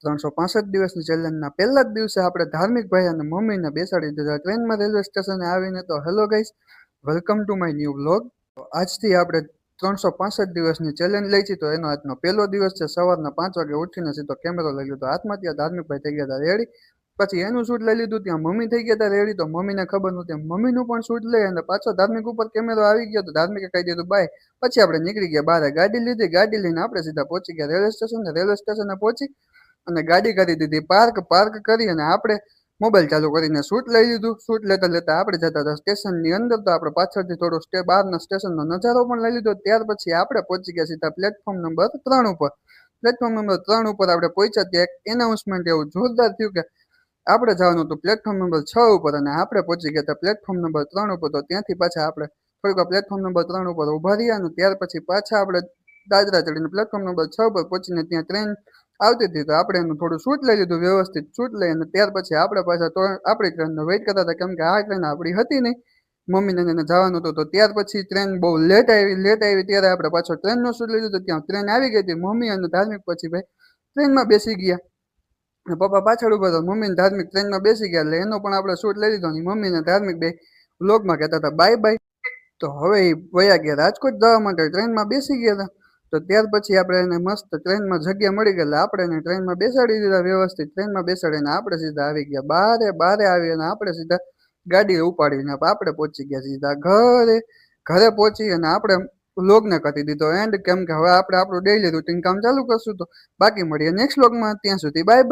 365 દિવસની ચેલેન્જના પહેલા જ દિવસે આપણે ધાર્મિક ભાઈ અને મમ્મીને બેસાડી દીધા ટ્રેનમાં રેલવે સ્ટેશને આવીને. તો hello guys, welcome to my new vlog. આજથી આપણે 365 દિવસની ચેલેન્જ લઈ છીએ. તો એનો આજનો પહેલો દિવસ છે. સવારના 5 વાગે ઉઠીને સીધો કેમેરો લઈ લીધો હાથમાં. ત્યાં ધાર્મિક ભાઈ થઈ ગયા હતા રેડી. પછી એનું શૂટ લઈ લીધું. ત્યાં મમ્મી થઈ ગયા હતા રેડી. તો મમ્મીને ખબર નહોતી, મમ્મીનું પણ શૂટ લઈ અને પાછો ધાર્મિક ઉપર કેમેરો આવી ગયો. તો ધાર્મિકે કહી દીધું બાય. પછી આપણે નીકળી ગયા બહાર. ગાડી લીધી, ગાડી લઈને આપણે સીધા પહોંચી ગયા રેલવે સ્ટેશન. રેલવે સ્ટેશને પહોંચી અને ગાડી કરી દીધી પાર્ક કરી અને આપણે મોબાઈલ ચાલુ કરીને શૂટ લઈ લીધું. શૂટ લેતા લેતા આપણે જતા હતા સ્ટેશનની અંદર. તો આપણે પાછળથી થોડો બહારના સ્ટેશનનો નજારો પણ લઈ લીધો. ત્યાર પછી આપણે પહોંચી ગયા સીધા પ્લેટફોર્મ નંબર 3 ઉપર. પ્લેટફોર્મ નંબર 3 ઉપર આપણે પહોંચ્યા. ત્યાં એક એનાઉન્સમેન્ટ એવું જોરદાર થયું કે આપણે જવાનું હતું પ્લેટફોર્મ નંબર 6 ઉપર અને આપણે પહોંચી ગયા હતા પ્લેટફોર્મ નંબર 3 ઉપર. તો ત્યાંથી પાછા આપણે થોડીક પ્લેટફોર્મ નંબર 3 ઉપર ઉભા રહ્યા અને ત્યાર પછી પાછા આપણે દાદરા ચડીને પ્લેટફોર્મ નંબર 6 ઉપર પહોંચીને ત્યાં ટ્રેન આવતી હતી. તો આપણે એનું થોડું શૂટ લઈ લીધું, વ્યવસ્થિત શૂટ લઈ અને ત્યાર પછી આપણે પાછા આપણી ટ્રેનનો વેઇટ કરતા હતા. કેમ કે આ ટ્રેન આપણી હતી નહીં, મમ્મીને એને જવાનું હતું. તો ત્યાર પછી ટ્રેન બહુ લેટ આવી ત્યારે આપણે પાછો ટ્રેનનો શૂટ લીધું. તો ત્યાં ટ્રેન આવી ગઈ હતી. મમ્મી અને ધાર્મિક પછી ભાઈ ટ્રેનમાં બેસી ગયા. પપ્પા પાછળ ઉભા હતા, મમ્મી ને ધાર્મિક ટ્રેનમાં બેસી ગયા. એટલે એનો પણ આપણે શૂટ લઈ લીધો. મમ્મી ને ધાર્મિક બે વ્લોગમાં કહેતા હતા બાય બાય. તો હવે એ વયા ગયા રાજકોટ જવા માટે. ટ્રેનમાં બેસી ગયા હતા. તો ત્યાર પછી આપણે એને મસ્ત ટ્રેનમાં જગ્યા મળી ગઈ. આપણે એને ટ્રેનમાં બેસાડી દીધા વ્યવસ્થિત. ટ્રેનમાં બેસાડીને આપણે સીધા આવી ગયા બારે આવી અને આપણે સીધા ગાડી ઉપાડીને આપણે પહોંચી ગયા સીધા ઘરે પહોંચી અને આપણે વ્લોગને કરી દીધો એન્ડ. કેમ કે હવે આપણે આપણું ડેઈલી રૂટીન કામ ચાલુ કરશું. તો બાકી મળીએ નેક્સ્ટ વ્લોગમાં. ત્યાં સુધી બાય બાય.